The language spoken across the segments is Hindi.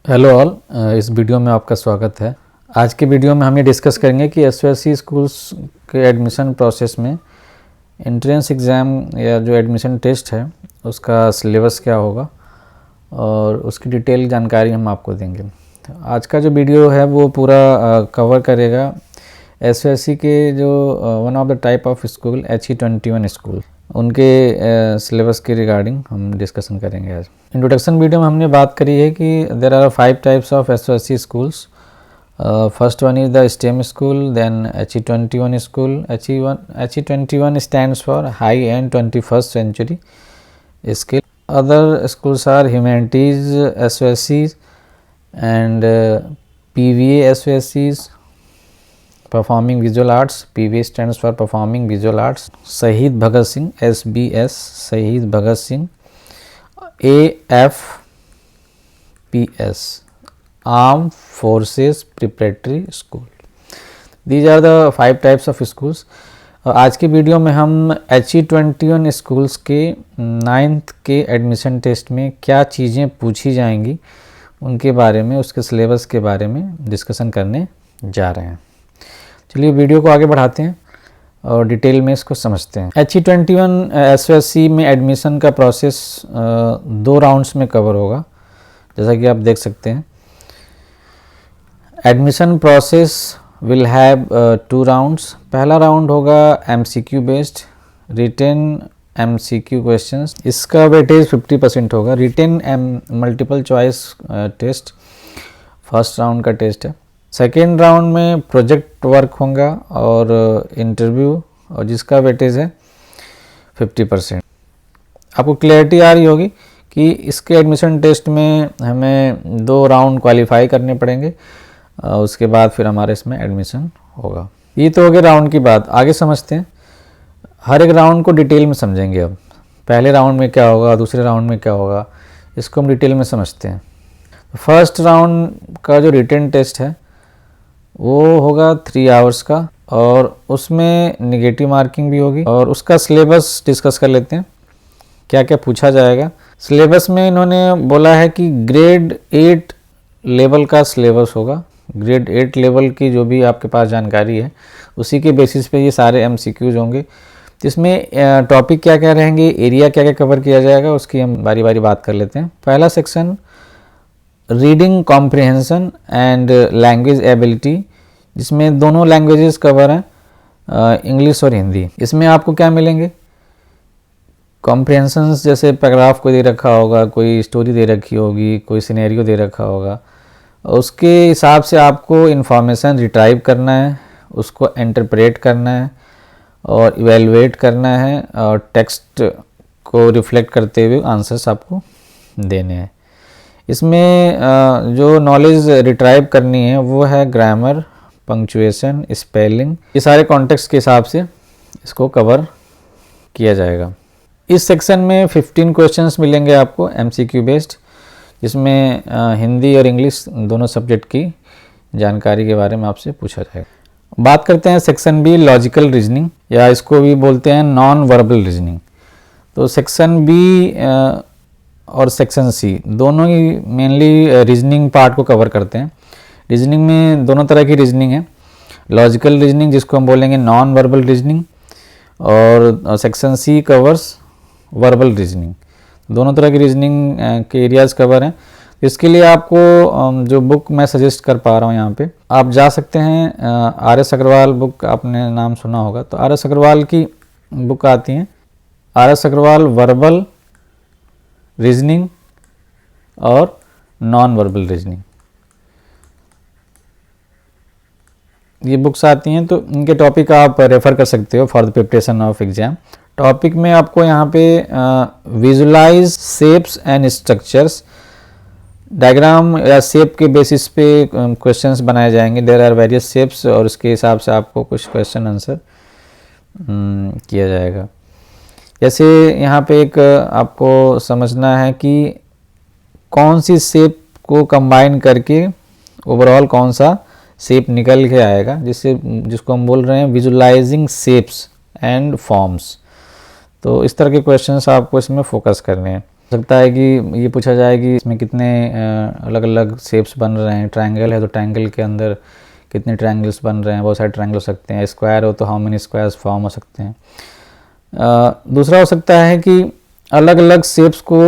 हेलो ऑल, इस वीडियो में आपका स्वागत है। आज के वीडियो में हम ये डिस्कस करेंगे कि एसओएससी स्कूल्स के एडमिशन प्रोसेस में एंट्रेंस एग्ज़ाम या जो एडमिशन टेस्ट है उसका सिलेबस क्या होगा और उसकी डिटेल जानकारी हम आपको देंगे। तो आज का जो वीडियो है वो पूरा कवर करेगा एसओएससी के जो one of the type of school HE21 school, उनके सिलेबस के रिगार्डिंग हम डिस्कशन करेंगे। आज इंट्रोडक्शन वीडियो में हमने बात करी है कि there are 5 types of SOSC schools. First one is the STEM school, then HE21 school. HE21 stands for high end 21st century skill. Other schools are humanities SOSC and PVA एसओएससीज, performing visual arts. PVA stands for performing visual arts. Shaheed Bhagat Singh SBS, Shaheed Bhagat Singh. AFPS, arm forces preparatory school. These are the 5 types of schools. आज के वीडियो में हम HE21 स्कूल्स के 9th के एडमिशन टेस्ट में क्या चीज़ें पूछी जाएंगी उनके बारे में, उसके सिलेबस के बारे में डिस्कशन करने जा रहे हैं। चलिए वीडियो को आगे बढ़ाते हैं और डिटेल में इसको समझते हैं। HE21 एसओएससी में एडमिशन का प्रोसेस 2 राउंड्स में कवर होगा, जैसा कि आप देख सकते हैं। Admission process will have 2 rounds. पहला राउंड होगा MCQ based, written MCQ questions. इसका वेटेज 50% होगा। Written multiple choice test first round का टेस्ट है। सेकेंड राउंड में प्रोजेक्ट वर्क होगा और इंटरव्यू, और जिसका वेटेज है 50%। आपको क्लैरिटी आ रही होगी कि इसके एडमिशन टेस्ट में हमें 2 राउंड क्वालिफाई करने पड़ेंगे, उसके बाद फिर हमारे इसमें एडमिशन होगा। ये तो हो गया राउंड की बात। आगे समझते हैं, हर एक राउंड को डिटेल में समझेंगे। अब पहले राउंड में क्या होगा, दूसरे राउंड में क्या होगा, इसको हम डिटेल में समझते हैं। फर्स्ट राउंड का जो रिटेन टेस्ट है वो होगा 3 आवर्स का, और उसमें नेगेटिव मार्किंग भी होगी। और उसका सिलेबस डिस्कस कर लेते हैं, क्या क्या पूछा जाएगा। सिलेबस में इन्होंने बोला है कि ग्रेड 8 लेवल का सिलेबस होगा। ग्रेड 8 लेवल की जो भी आपके पास जानकारी है उसी के बेसिस पे ये सारे MCQs होंगे। इसमें टॉपिक क्या क्या रहेंगे, एरिया क्या क्या कवर किया जाएगा, उसकी हम बारी बारी बात कर लेते हैं। पहला section reading comprehension and language ability, जिसमें दोनों लैंग्वेजेस कवर हैं, इंग्लिश और हिंदी। इसमें आपको क्या मिलेंगे, कॉम्प्रिहेंशंस, जैसे पैराग्राफ को दे रखा होगा, कोई स्टोरी दे रखी होगी, कोई सिनेरियो दे रखा होगा, उसके हिसाब से आपको इन्फॉर्मेशन रिट्राइव करना है, उसको इंटरप्रेट करना है और इवेलुएट करना है, और टेक्स्ट को रिफ्लेक्ट करते हुए आंसर्स आपको देने हैं। इसमें जो नॉलेज रिट्राइव करनी है वो है ग्रामर, पंक्चुएशन, स्पेलिंग। ये सारे कॉन्टेक्स्ट के हिसाब से इसको कवर किया जाएगा। इस सेक्शन में 15 क्वेश्चंस मिलेंगे आपको MCQ बेस्ड, जिसमें हिंदी और इंग्लिश दोनों सब्जेक्ट की जानकारी के बारे में आपसे पूछा जाएगा। बात करते हैं सेक्शन B, लॉजिकल रीजनिंग, या इसको भी बोलते हैं नॉन वर्बल रीजनिंग। तो सेक्शन B और सेक्शन C दोनों ही मेनली रीजनिंग पार्ट को कवर करते हैं। रीजनिंग में दोनों तरह की रीजनिंग है, लॉजिकल रीजनिंग जिसको हम बोलेंगे नॉन वर्बल रीजनिंग, और section C covers verbal reasoning. दोनों तरह की रीजनिंग के एरियाज़ कवर हैं। इसके लिए आपको जो बुक मैं सजेस्ट कर पा रहा हूँ, यहाँ पे आप जा सकते हैं। RS अग्रवाल बुक आपने नाम सुना होगा, तो RS अग्रवाल की बुक आती हैं, RS अग्रवाल वर्बल रीजनिंग और नॉन वर्बल रीजनिंग, ये बुक्स आती हैं। तो इनके टॉपिक आप रेफ़र कर सकते हो for the preparation of exam. Topic में आपको यहाँ पे visualise shapes and structures, diagram या शेप के बेसिस पे क्वेश्चंस बनाए जाएंगे। देयर आर वेरियस शेप्स, और उसके हिसाब से आपको कुछ क्वेश्चन आंसर किया जाएगा। जैसे यहाँ पे एक आपको समझना है कि कौन सी शेप को कंबाइन करके ओवरऑल कौन सा शेप निकल के आएगा, जिसको हम बोल रहे हैं विजुलाइजिंग शेप्स एंड फॉर्म्स। तो इस तरह के क्वेश्चंस आपको इसमें फोकस करने हैं। सकता है कि ये पूछा जाए कि इसमें कितने अलग अलग शेप्स बन रहे हैं। ट्रायंगल है तो ट्रायंगल के अंदर कितने ट्रायंगल्स बन रहे हैं, बहुत सारे ट्रायंगल हो सकते हैं। स्क्वायर हो तो हाउ मेनी स्क्वायर्स फॉर्म हो सकते हैं। दूसरा हो सकता है कि अलग अलग शेप्स को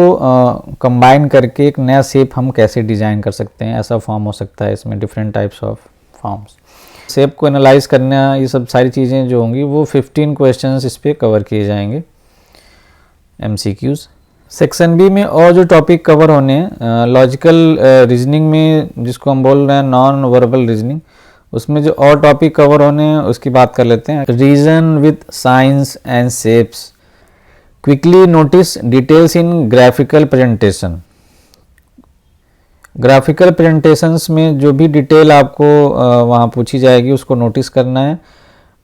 कंबाइन करके एक नया शेप हम कैसे डिज़ाइन कर सकते हैं, ऐसा फॉर्म हो सकता है इसमें, different types of forms. Shape को एनालाइज करना, ये सब सारी चीज़ें जो होंगी वो 15 क्वेश्चंस इस पे कवर किए जाएंगे MCQs। सेक्शन बी में और जो टॉपिक कवर होने हैं, लॉजिकल रीजनिंग में जिसको हम बोल रहे हैं नॉन वर्बल रीजनिंग, उसमें जो और टॉपिक कवर होने हैं उसकी बात कर लेते हैं। Reason with science and shapes, quickly notice details in graphical presentation. Graphical presentations में जो भी डिटेल आपको वहाँ पूछी जाएगी उसको नोटिस करना है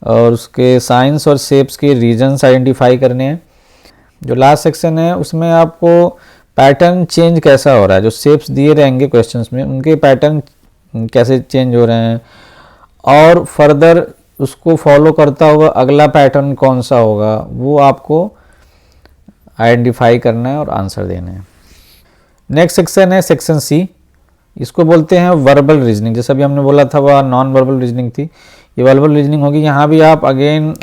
और उसके साइंस और शेप्स के रीजन्स आइडेंटिफाई करने हैं। जो लास्ट सेक्शन है उसमें आपको पैटर्न चेंज कैसा हो रहा है, जो शेप्स दिए रहेंगे क्वेश्चंस में उनके पैटर्न कैसे चेंज हो रहे हैं और फर्दर उसको फॉलो करता हुआ अगला पैटर्न कौन सा होगा वो आपको आइडेंटिफाई करना है और आंसर देना है। नेक्स्ट सेक्शन है सेक्शन सी, इसको बोलते हैं वर्बल रीजनिंग। जैसा भी हमने बोला था वह नॉन वर्बल रीजनिंग थी, ये वर्बल रीजनिंग होगी। यहाँ भी आप अगेन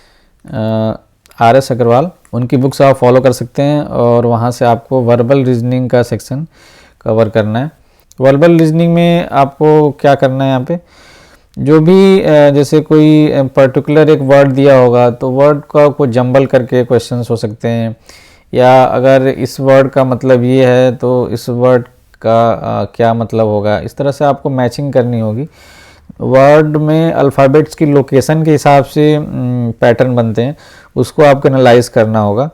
RS अग्रवाल उनकी बुक्स आप फॉलो कर सकते हैं और वहाँ से आपको वर्बल रीजनिंग का सेक्शन कवर करना है। वर्बल रीजनिंग में आपको क्या करना है, यहाँ पे जो भी जैसे कोई पर्टिकुलर एक वर्ड दिया होगा तो वर्ड का को जंबल करके क्वेश्चंस हो सकते हैं, या अगर इस वर्ड का मतलब ये है तो इस वर्ड का क्या मतलब होगा, इस तरह से आपको मैचिंग करनी होगी। वर्ड में अल्फ़ाबेट्स की लोकेशन के हिसाब से पैटर्न बनते हैं, उसको आपको एनालाइज करना होगा।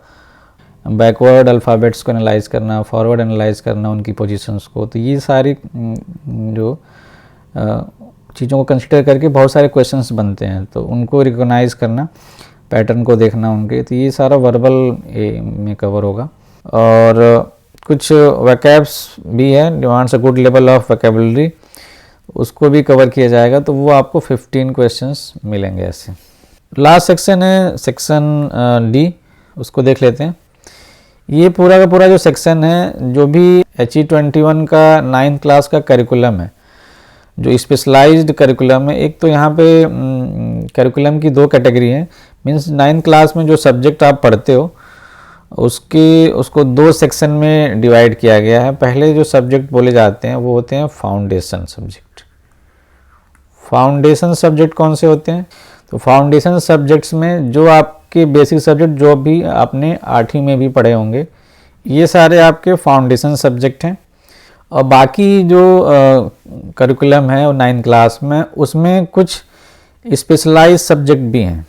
बैकवर्ड अल्फ़ाबेट्स को एनालाइज करना, फॉरवर्ड एनालाइज करना उनकी पोजीशंस को, तो ये सारी जो चीज़ों को कंसिडर करके बहुत सारे क्वेश्चंस बनते हैं, तो उनको रिकॉग्नाइज करना, पैटर्न को देखना उनके, तो ये सारा वर्बल में कवर होगा। और कुछ वैकेब्स भी है, demands a good level of vocabulary, उसको भी कवर किया जाएगा, तो वो आपको 15 क्वेश्चंस मिलेंगे ऐसे। लास्ट सेक्शन है सेक्शन डी, उसको देख लेते हैं। ये पूरा का पूरा जो सेक्शन है, जो भी HE21 का 9th क्लास का करिकुलम है, जो स्पेशलाइज्ड करिकुलम है। एक तो यहाँ पे करिकुलम की 2 कैटेगरी हैं, मीन्स 9th क्लास में जो सब्जेक्ट आप पढ़ते हो उसको 2 सेक्शन में डिवाइड किया गया है। पहले जो सब्जेक्ट बोले जाते हैं वो होते हैं फाउंडेशन सब्जेक्ट। फाउंडेशन सब्जेक्ट कौन से होते हैं, तो फाउंडेशन सब्जेक्ट्स में जो आपके बेसिक सब्जेक्ट जो भी आपने 8वीं में भी पढ़े होंगे, ये सारे आपके फाउंडेशन सब्जेक्ट हैं। और बाकी जो करिकुलम है वो 9th क्लास में, उसमें कुछ स्पेशलाइज सब्जेक्ट भी हैं,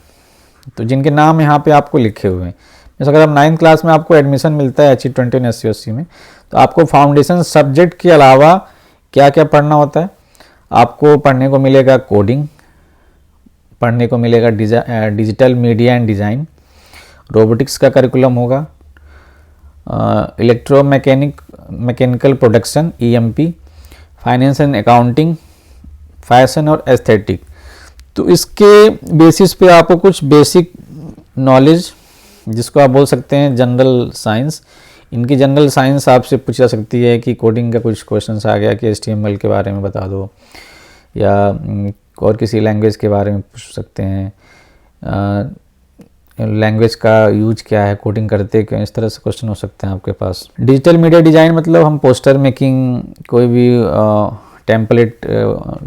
तो जिनके नाम यहाँ पे आपको लिखे हुए हैं। जैसे अगर आप 9th क्लास में आपको एडमिशन मिलता है HE21 SC में, तो आपको फाउंडेशन सब्जेक्ट के अलावा क्या क्या पढ़ना होता है, आपको पढ़ने को मिलेगा कोडिंग, पढ़ने को मिलेगा digital media and design, robotics का करिकुलम होगा, mechanical production EMP, finance and accounting, fashion और एस्थेटिक। तो इसके बेसिस पे आपको कुछ बेसिक नॉलेज, जिसको आप बोल सकते हैं जनरल साइंस, इनकी जनरल साइंस आपसे पूछी जा सकती है कि कोडिंग का कुछ क्वेश्चंस आ गया कि HTML के बारे में बता दो, या और किसी लैंग्वेज के बारे में पूछ सकते हैं, लैंग्वेज का यूज क्या है, कोडिंग करते क्यों, इस तरह से क्वेश्चन हो सकते हैं आपके पास। डिजिटल मीडिया डिज़ाइन मतलब हम पोस्टर मेकिंग, कोई भी टेम्पलेट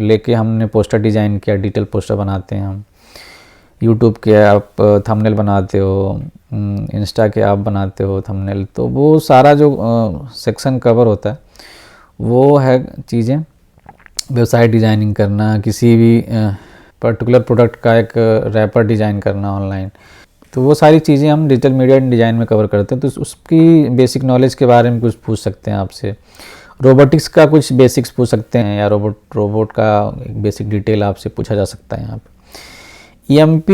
लेके हमने पोस्टर डिज़ाइन किया, डिजिटल पोस्टर बनाते हैं हम। यूट्यूब के आप थंबनेल बनाते हो, इंस्टा के आप बनाते हो थंबनेल, तो वो सारा जो सेक्शन कवर होता है वो है चीज़ें। वेबसाइट डिज़ाइनिंग करना, किसी भी पर्टिकुलर प्रोडक्ट का एक रैपर डिज़ाइन करना ऑनलाइन, तो वो सारी चीज़ें हम डिजिटल मीडिया डिज़ाइन में कवर करते हैं। तो उसकी बेसिक नॉलेज के बारे में कुछ पूछ सकते हैं आपसे। रोबोटिक्स का कुछ बेसिक्स पूछ सकते हैं, या रोबोट का एक बेसिक डिटेल आपसे पूछा जा सकता है यहाँ पे। EMP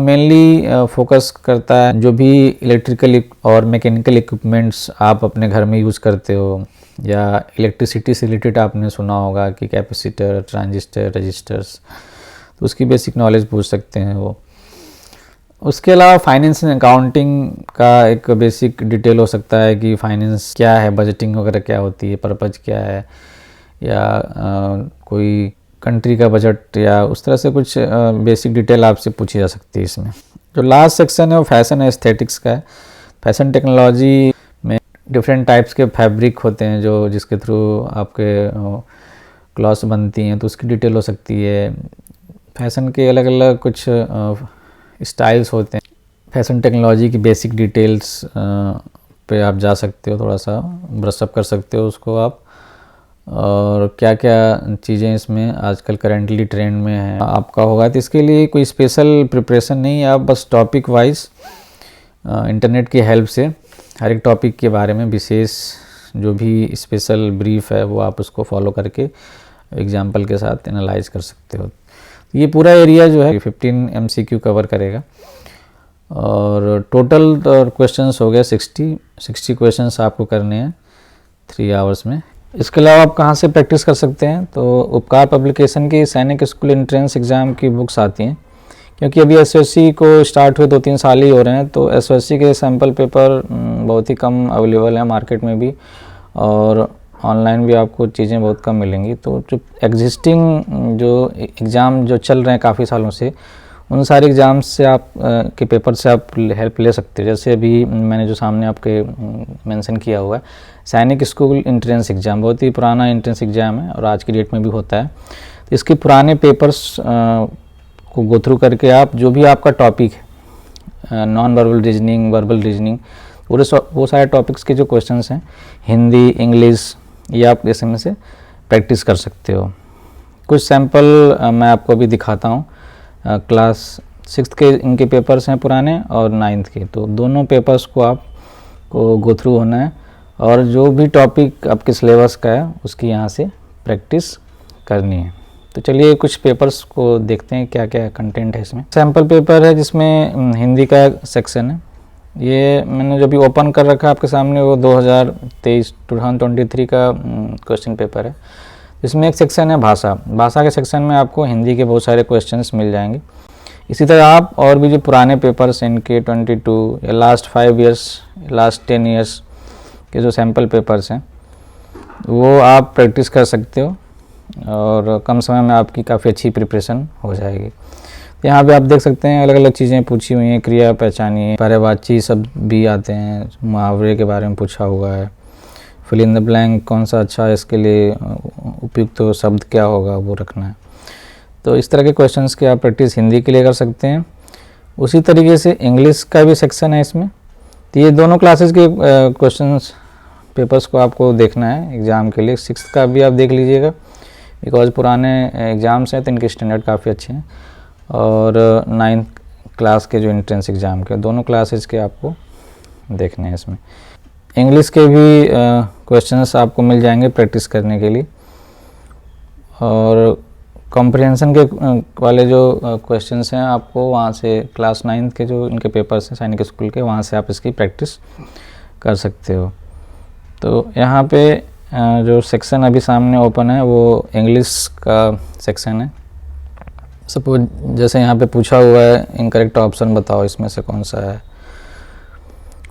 मेनली फोकस करता है जो भी इलेक्ट्रिकल और मैकेनिकल इक्विपमेंट्स आप अपने घर में यूज़ करते हो, या इलेक्ट्रिसिटी से रिलेटेड आपने सुना होगा कि कैपेसिटर, ट्रांजिस्टर, रजिस्टर्स, तो उसकी बेसिक नॉलेज पूछ सकते हैं वो। उसके अलावा फाइनेंस एंड अकाउंटिंग का एक बेसिक डिटेल हो सकता है कि फाइनेंस क्या है, बजटिंग वगैरह क्या होती है, पर्पज क्या है, या कोई कंट्री का बजट, या उस तरह से कुछ बेसिक डिटेल आपसे पूछी जा सकती है इसमें। जो लास्ट सेक्शन है वो फैशन एस्थेटिक्स का है। फैशन टेक्नोलॉजी में डिफरेंट टाइप्स के फैब्रिक होते हैं जो जिसके थ्रू आपके क्लॉथ्स बनती हैं, तो उसकी डिटेल हो सकती है। फैशन के अलग अलग कुछ स्टाइल्स होते हैं। फैशन टेक्नोलॉजी की बेसिक डिटेल्स पे आप जा सकते हो, थोड़ा सा ब्रशअप कर सकते हो उसको आप, और क्या क्या चीज़ें इसमें आजकल करेंटली ट्रेंड में है आपका होगा। तो इसके लिए कोई स्पेशल प्रिपरेशन नहीं है, आप बस टॉपिक वाइज इंटरनेट की हेल्प से हर एक टॉपिक के बारे में विशेष जो भी स्पेशल ब्रीफ है वो आप उसको फॉलो करके एग्जाम्पल के साथ एनालाइज कर सकते हो। ये पूरा एरिया जो है 15 MCQ कवर करेगा, और टोटल क्वेश्चंस हो गए 60 क्वेश्चंस आपको करने हैं 3 आवर्स में। इसके अलावा आप कहाँ से प्रैक्टिस कर सकते हैं, तो उपकार पब्लिकेशन की सैनिक स्कूल एंट्रेंस एग्ज़ाम की बुक्स आती हैं, क्योंकि अभी SSC को स्टार्ट हुए 2-3 साल ही हो रहे हैं, तो SSC के सैम्पल पेपर बहुत ही कम अवेलेबल हैं मार्केट में भी, और ऑनलाइन भी आपको चीज़ें बहुत कम मिलेंगी। तो जो एग्जिस्टिंग जो एग्ज़ाम जो चल रहे हैं काफ़ी सालों से, उन सारे एग्ज़ाम्स से आप के पेपर से आप हेल्प ले सकते हो। जैसे अभी मैंने जो सामने आपके मेंशन किया हुआ है सैनिक स्कूल एंट्रेंस एग्ज़ाम, बहुत ही पुराना एंट्रेंस एग्ज़ाम है और आज की डेट में भी होता है। तो इसके पुराने पेपर्स को गो थ्रू करके आप जो भी आपका टॉपिक है, non verbal reasoning, verbal reasoning, वो सारे टॉपिक्स के जो क्वेश्चंस हैं हिंदी, इंग्लिश, ये आप इसमें से प्रैक्टिस कर सकते हो। कुछ सैम्पल मैं आपको अभी दिखाता हूँ। क्लास 6th के इनके पेपर्स हैं पुराने, और 9th के, तो दोनों पेपर्स को आपको गो थ्रू होना है, और जो भी टॉपिक आपके सिलेबस का है उसकी यहाँ से प्रैक्टिस करनी है। तो चलिए कुछ पेपर्स को देखते हैं क्या क्या कंटेंट है इसमें। सैम्पल पेपर है जिसमें हिंदी का सेक्शन है, ये मैंने जो भी ओपन कर रखा है आपके सामने वो 2023 का क्वेश्चन पेपर है। इसमें एक सेक्शन है भाषा के सेक्शन में आपको हिंदी के बहुत सारे क्वेश्चंस मिल जाएंगे। इसी तरह आप और भी जो पुराने पेपर्स इनके 22 या लास्ट 5 ईयर्स, लास्ट 10 ईयर्स के जो सैम्पल पेपर्स हैं वो आप प्रैक्टिस कर सकते हो, और कम समय में आपकी काफ़ी अच्छी प्रिपरेशन हो जाएगी। यहाँ पे आप देख सकते हैं अलग अलग चीज़ें पूछी हुई हैं, क्रिया पहचानिए, पर्यायवाची शब्द भी आते हैं, मुहावरे के बारे में पूछा हुआ है, फिल इन द ब्लैंक कौन सा अच्छा है, इसके लिए उपयुक्त शब्द क्या होगा वो रखना है। तो इस तरह के क्वेश्चंस की आप प्रैक्टिस हिंदी के लिए कर सकते हैं। उसी तरीके से इंग्लिश का भी सेक्शन है इसमें। तो ये दोनों क्लासेस के क्वेश्चंस पेपर्स को आपको देखना है एग्ज़ाम के लिए। 6th का भी आप देख लीजिएगा, बिकॉज पुराने एग्ज़ाम्स हैं तो इनके स्टैंडर्ड काफ़ी अच्छे हैं, और 9th क्लास के जो एंट्रेंस एग्ज़ाम के दोनों क्लासेस के आपको देखने हैं इसमें। इंग्लिश के भी क्वेश्चंस आपको मिल जाएंगे प्रैक्टिस करने के लिए, और कॉम्प्रिहेंशन के वाले जो क्वेश्चंस हैं आपको वहाँ से क्लास 9th के जो इनके पेपर्स हैं सैनिक स्कूल के, वहाँ से आप इसकी प्रैक्टिस कर सकते हो। तो यहाँ पे जो सेक्शन अभी सामने ओपन है वो इंग्लिश का सेक्शन है। सपोज जैसे यहाँ पे पूछा हुआ है इनकरेक्ट ऑप्शन बताओ इसमें से कौन सा है,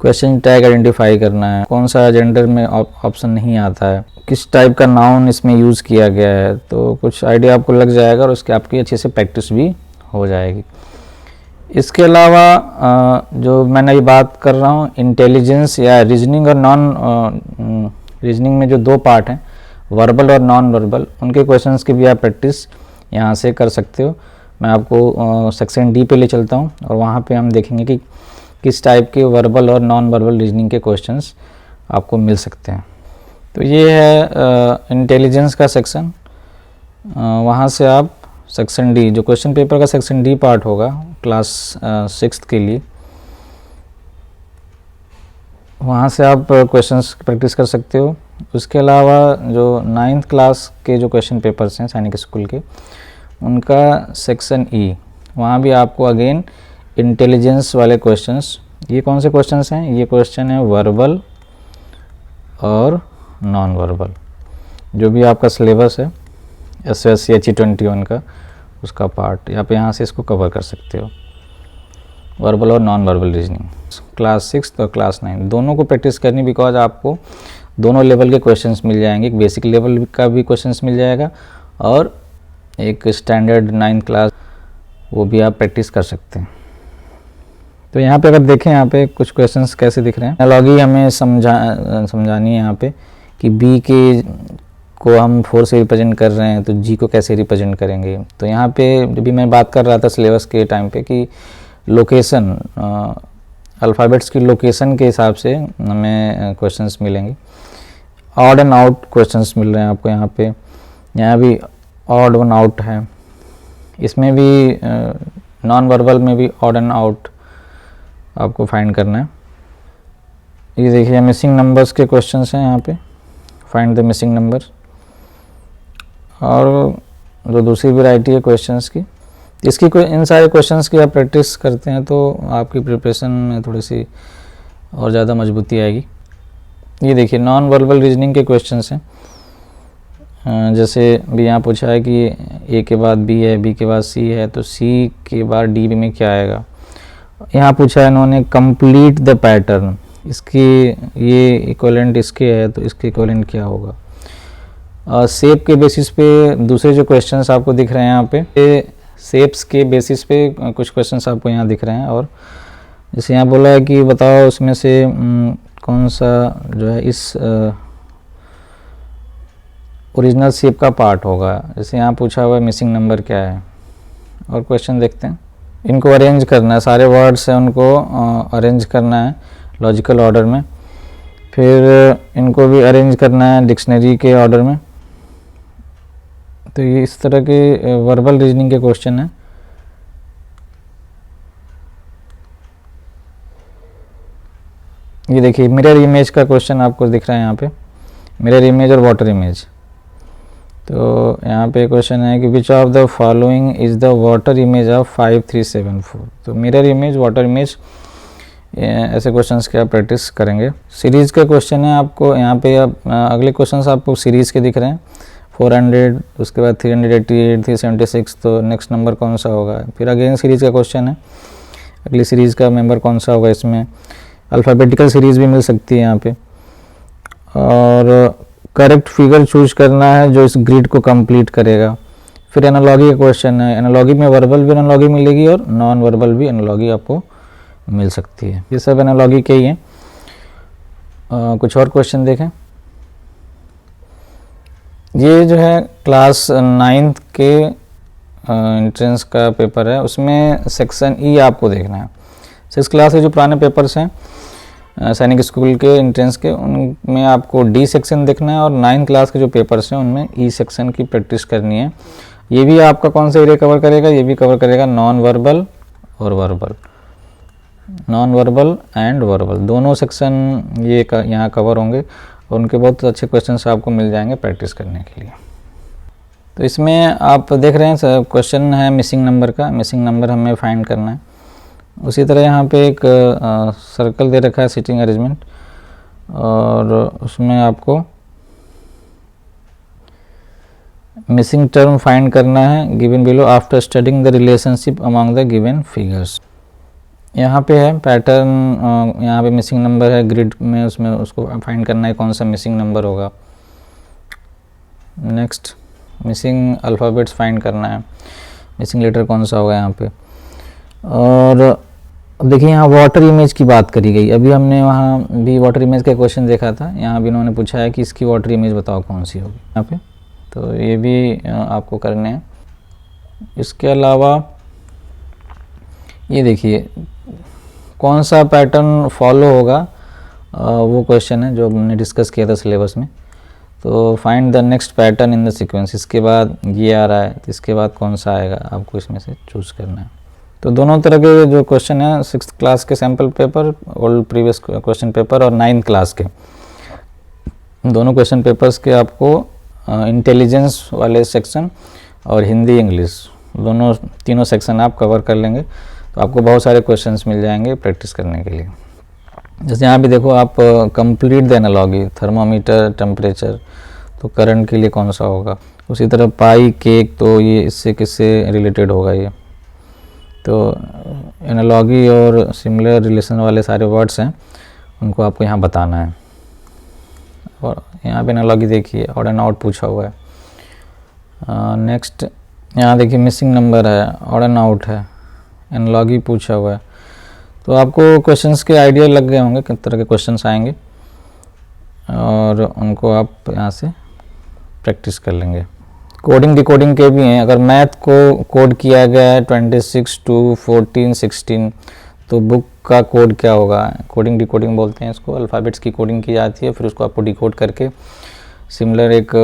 क्वेश्चन टैग आइडेंटिफाई करना है, कौन सा जेंडर में ऑप्शन नहीं आता है, किस टाइप का नाउन इसमें यूज़ किया गया है, तो कुछ आइडिया आपको लग जाएगा और उसकी आपकी अच्छे से प्रैक्टिस भी हो जाएगी। इसके अलावा जो मैंने अभी बात कर रहा हूँ इंटेलिजेंस या रीजनिंग और नॉन रीजनिंग में जो 2 पार्ट हैं वर्बल और नॉन वर्बल, उनके क्वेश्चंस की भी आप प्रैक्टिस यहाँ से कर सकते हो। मैं आपको सेक्शन डी पे ले चलता हूँ और वहाँ पे हम देखेंगे कि किस टाइप के वर्बल और नॉन वर्बल रीजनिंग के क्वेश्चंस आपको मिल सकते हैं। तो ये है इंटेलिजेंस का सेक्शन। वहाँ से आप सेक्शन डी जो क्वेश्चन पेपर का सेक्शन डी पार्ट होगा क्लास 6th के लिए, वहाँ से आप क्वेश्चंस प्रैक्टिस कर सकते हो। उसके अलावा जो 9th क्लास के जो क्वेश्चन पेपर्स हैं सैनिक स्कूल के, उनका सेक्शन ई, वहाँ भी आपको अगेन इंटेलिजेंस वाले क्वेश्चंस, ये कौन से क्वेश्चंस हैं, ये क्वेश्चन है वर्बल और नॉन वर्बल। जो भी आपका सिलेबस है SSC HE 21 का उसका पार्ट आप यहाँ से इसको कवर कर सकते हो। वर्बल और नॉन वर्बल रीजनिंग, क्लास 6 और क्लास 9 दोनों को प्रैक्टिस करनी, बिकॉज आपको दोनों लेवल के क्वेश्चंस मिल जाएंगे, एक बेसिक लेवल का भी क्वेश्चंस मिल जाएगा और एक स्टैंडर्ड 9th क्लास, वो भी आप प्रैक्टिस कर सकते हैं। तो यहाँ पे अगर देखें, यहाँ पे कुछ क्वेश्चंस कैसे दिख रहे हैं। एनालॉजी हमें समझानी है यहाँ पे कि बी के को हम 4 से रिप्रेजेंट कर रहे हैं तो जी को कैसे रिप्रेजेंट करेंगे। तो यहाँ पे भी मैं बात कर रहा था सिलेबस के टाइम पे कि लोकेशन, अल्फ़ाबेट्स की लोकेशन के हिसाब से हमें क्वेश्चंस मिलेंगे। ऑड एंड आउट क्वेश्चंस मिल रहे हैं आपको यहाँ पे, यहाँ भी ऑड वन आउट है, इसमें भी नॉन वर्बल में भी ऑड एंड आउट आपको फाइंड करना है। ये देखिए मिसिंग नंबर्स के क्वेश्चंस हैं यहाँ पे, फाइंड द मिसिंग नंबर। और जो दूसरी वैरायटी है क्वेश्चंस की, इसकी इन सारे क्वेश्चंस की आप प्रैक्टिस करते हैं तो आपकी प्रिपरेशन में थोड़ी सी और ज़्यादा मजबूती आएगी। ये देखिए नॉन वर्बल रीजनिंग के क्वेश्चंस हैं, जैसे भी यहाँ पूछा है कि ए के बाद बी है, बी के बाद सी है, तो सी के बाद डी में क्या आएगा। यहाँ पूछा है इन्होंने कंप्लीट द पैटर्न, इसकी ये इक्विवेलेंट इसके है तो इसके इक्विवेलेंट क्या होगा। शेप के बेसिस पे दूसरे जो क्वेश्चंस आपको दिख रहे हैं यहाँ पे, शेप्स के बेसिस पे कुछ क्वेश्चंस आपको यहाँ दिख रहे हैं। और जैसे यहाँ बोला है कि बताओ उसमें से कौन सा जो है इस ओरिजिनल शेप का पार्ट होगा। जैसे यहाँ पूछा हुआ है मिसिंग नंबर क्या है। और क्वेश्चन देखते हैं, इनको अरेंज करना है, सारे वर्ड्स हैं उनको अरेंज करना है लॉजिकल ऑर्डर में, फिर इनको भी अरेंज करना है डिक्शनरी के ऑर्डर में। तो ये इस तरह के वर्बल रीजनिंग के क्वेश्चन हैं। ये देखिए मिरर इमेज का क्वेश्चन आपको दिख रहा है यहाँ पे, मिरर इमेज और वाटर इमेज। तो यहाँ पे क्वेश्चन है कि which of the following is the water image of 5374। तो मिरर इमेज, वाटर इमेज, ऐसे क्वेश्चंस के आप प्रैक्टिस करेंगे। सीरीज़ का क्वेश्चन है आपको यहाँ पे, अगले क्वेश्चंस आपको सीरीज़ के दिख रहे हैं, 400, उसके बाद 388, 376, तो नेक्स्ट नंबर कौन सा होगा। फिर अगेन सीरीज़ का क्वेश्चन है, अगली सीरीज़ का मेंबर कौन सा होगा। इसमें अल्फ़ाबेटिकल सीरीज़ भी मिल सकती है यहाँ पे। और करेक्ट फिगर चूज करना है जो इस ग्रिड को कंप्लीट करेगा। फिर एनालॉजी का क्वेश्चन है, एनालॉजी में वर्बल भी एनालॉजी मिलेगी और नॉन वर्बल भी एनालॉजी आपको मिल सकती है। ये सब एनालॉजी के ही हैं। कुछ और क्वेश्चन देखें। ये जो है क्लास 9th के एंट्रेंस का पेपर है, उसमें सेक्शन ई आपको देखना है। 6th क्लास के जो पुराने पेपर्स हैं सैनिक स्कूल के एंट्रेंस के, उनमें आपको डी सेक्शन देखना है, और 9th क्लास के जो पेपर्स हैं उनमें ई सेक्शन की प्रैक्टिस करनी है। ये भी आपका कौन सा एरिया कवर करेगा, ये भी कवर करेगा नॉन वर्बल और verbal, non verbal and verbal, दोनों सेक्शन ये यहाँ कवर होंगे और उनके बहुत अच्छे क्वेश्चंस आपको मिल जाएंगे प्रैक्टिस करने के लिए। तो इसमें आप देख रहे हैं क्वेश्चन है मिसिंग नंबर का, मिसिंग नंबर हमें फाइंड करना है। उसी तरह यहाँ पे एक सर्कल दे रखा है सीटिंग अरेंजमेंट, और उसमें आपको मिसिंग टर्म फाइंड करना है given below after studying the relationship among the given figures. यहाँ पे है पैटर्न, यहाँ पे मिसिंग नंबर है ग्रिड में, उसमें उसको फाइंड करना है कौन सा मिसिंग नंबर होगा। नेक्स्ट मिसिंग अल्फ़ाबेट्स फाइंड करना है, मिसिंग लेटर कौन सा होगा यहाँ पे। और देखिए यहाँ वाटर इमेज की बात करी गई, अभी हमने वहाँ भी वाटर इमेज का क्वेश्चन देखा था, यहाँ भी इन्होंने पूछा है कि इसकी वाटर इमेज बताओ कौन सी होगी यहाँ पे, तो ये भी आपको करने हैं। इसके अलावा ये देखिए कौन सा पैटर्न फॉलो होगा, वो क्वेश्चन है जो हमने डिस्कस किया था सिलेबस में। तो find the next pattern in the sequence, इसके बाद ये आ रहा है तो इसके बाद कौन सा आएगा, आपको इसमें से चूज़ करना है। तो दोनों तरह के जो क्वेश्चन हैं 6th क्लास के sample paper, old previous question paper, और 9th क्लास के, दोनों क्वेश्चन पेपर्स के आपको इंटेलिजेंस वाले सेक्शन और हिंदी इंग्लिश दोनों तीनों सेक्शन आप कवर कर लेंगे तो आपको बहुत सारे क्वेश्चंस मिल जाएंगे प्रैक्टिस करने के लिए। जैसे यहाँ भी देखो आप complete the analogy, thermometer, temperature, तो करंट के लिए कौन सा होगा। उसी तरह पाई, केक, तो ये इससे किससे रिलेटेड होगा ये, तो एनालॉगी और सिमिलर रिलेशन वाले सारे वर्ड्स हैं, उनको आपको यहाँ बताना है। और यहाँ पे एनालॉगी देखिए, ऑड एंड आउट पूछा हुआ है। नेक्स्ट यहाँ देखिए मिसिंग नंबर है, ऑड एंड आउट है, एनालॉगी पूछा हुआ है। तो आपको क्वेश्चंस के आइडिया लग गए होंगे किस तरह के क्वेश्चंस आएंगे, और उनको आप यहाँ से प्रैक्टिस कर लेंगे। कोडिंग डिकोडिंग के भी हैं। अगर मैथ को कोड किया गया है 26 to 14 16, तो बुक का कोड क्या होगा? कोडिंग डिकोडिंग बोलते हैं इसको। अल्फ़ाबेट्स की कोडिंग की जाती है, फिर उसको आपको डिकोड करके सिमिलर एक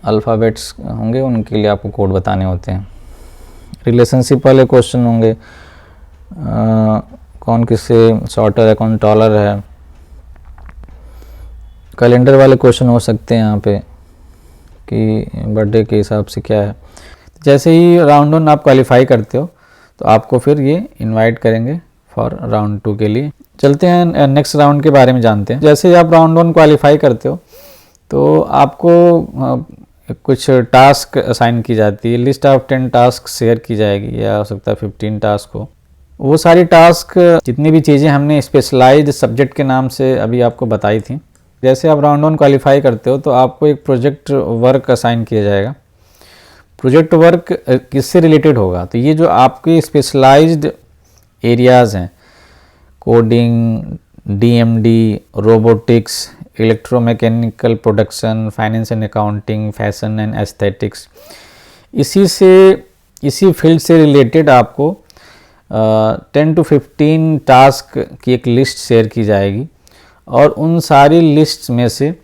अल्फ़ाबेट्स होंगे, उनके लिए आपको कोड बताने होते हैं। रिलेशनशिप वाले क्वेश्चन होंगे, कौन किससे शॉर्टर है, कौन टॉलर है। कैलेंडर वाले क्वेश्चन हो सकते हैं यहाँ पे कि बर्थडे के हिसाब से क्या है। जैसे ही राउंड 1 आप क्वालिफाई करते हो तो आपको फिर ये इनवाइट करेंगे फॉर राउंड 2 के लिए। चलते हैं नेक्स्ट राउंड के बारे में जानते हैं। जैसे ही आप राउंड 1 क्वालिफाई करते हो तो आपको कुछ टास्क असाइन की जाती है। लिस्ट ऑफ 10 टास्क शेयर की जाएगी, या हो सकता है 15 टास्क हो। वो सारी टास्क, जितनी भी चीज़ें हमने स्पेशलाइज्ड सब्जेक्ट के नाम से अभी आपको बताई थी। जैसे आप राउंड 1 क्वालिफाई करते हो तो आपको एक प्रोजेक्ट वर्क असाइन किया जाएगा। प्रोजेक्ट वर्क किससे रिलेटेड होगा? तो ये जो आपके स्पेशलाइज्ड एरियाज़ हैं, coding, DMD, robotics, electromechanical production, finance and accounting, fashion and aesthetics, इसी फील्ड से रिलेटेड आपको 10 to 15 टास्क की एक लिस्ट शेयर की जाएगी, और उन सारी लिस्ट में से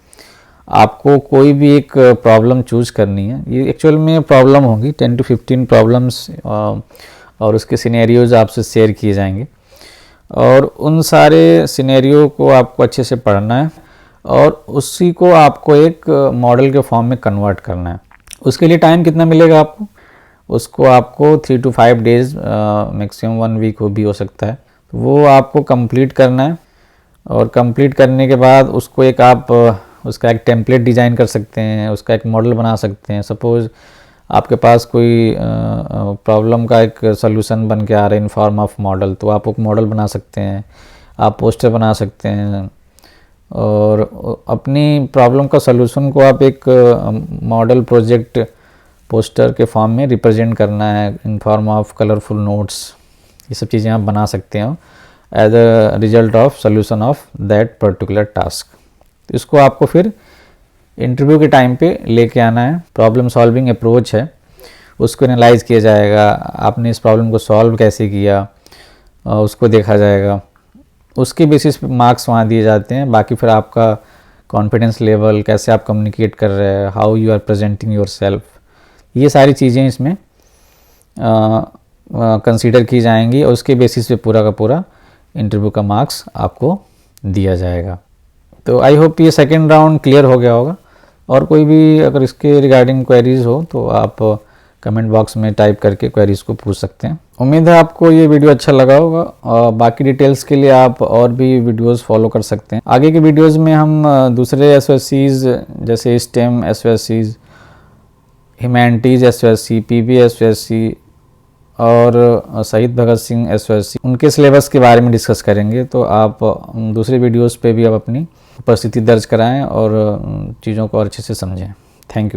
आपको कोई भी एक प्रॉब्लम चूज़ करनी है। ये एक्चुअल में प्रॉब्लम होगी, 10 to 15 प्रॉब्लम्स, और उसके सिनेरियोज आपसे शेयर किए जाएंगे, और उन सारे सिनेरियो को आपको अच्छे से पढ़ना है, और उसी को आपको एक मॉडल के फॉर्म में कन्वर्ट करना है। उसके लिए टाइम कितना मिलेगा आपको? उसको आपको 3 to 5 डेज़, मैक्सिमम 1 वीक भी हो सकता है, वो आपको कंप्लीट करना है। और कंप्लीट करने के बाद उसको एक आप उसका एक टेम्पलेट डिज़ाइन कर सकते हैं, उसका एक मॉडल बना सकते हैं। सपोज़ आपके पास कोई प्रॉब्लम का एक सॉल्यूशन बन के आ रहा है इन फॉर्म ऑफ मॉडल, तो आप एक मॉडल बना सकते हैं, आप पोस्टर बना सकते हैं, और अपनी प्रॉब्लम का सॉल्यूशन को आप एक मॉडल प्रोजेक्ट पोस्टर के फॉर्म में रिप्रेजेंट करना है in form of colourful notes. ये सब चीज़ें आप बना सकते हो as a result of solution of that particular task. तो इसको आपको फिर इंटरव्यू के टाइम पे लेके आना है। प्रॉब्लम सॉल्विंग अप्रोच है, उसको एनालाइज किया जाएगा, आपने इस प्रॉब्लम को सॉल्व कैसे किया उसको देखा जाएगा, उसके बेसिस पे मार्क्स वहाँ दिए जाते हैं। बाकी फिर आपका कॉन्फिडेंस लेवल, कैसे आप कम्युनिकेट कर रहे हैं, how you are presenting yourself, ये सारी चीज़ें इसमें कंसीडर की जाएंगी, और उसके बेसिस पे पूरा का पूरा इंटरव्यू का मार्क्स आपको दिया जाएगा। तो आई होप ये सेकेंड राउंड क्लियर हो गया होगा, और कोई भी अगर इसके रिगार्डिंग क्वेरीज हो तो आप कमेंट बॉक्स में टाइप करके क्वेरीज को पूछ सकते हैं। उम्मीद है आपको ये वीडियो अच्छा लगा होगा, और बाकी डिटेल्स के लिए आप और भी वीडियोस फॉलो कर सकते हैं। आगे के वीडियोस में हम दूसरे एसओएससीज जैसे स्टेम एसओएससीज, ह्यूमैनिटीज़ एसओएससी, पीबी एसओएससी और शहीद भगत सिंह एसओएससी, उनके सिलेबस के बारे में डिस्कस करेंगे। तो आप दूसरे वीडियोस पे भी आप अपनी उपस्थिति दर्ज कराएं और चीज़ों को और अच्छे से समझें। Thank you.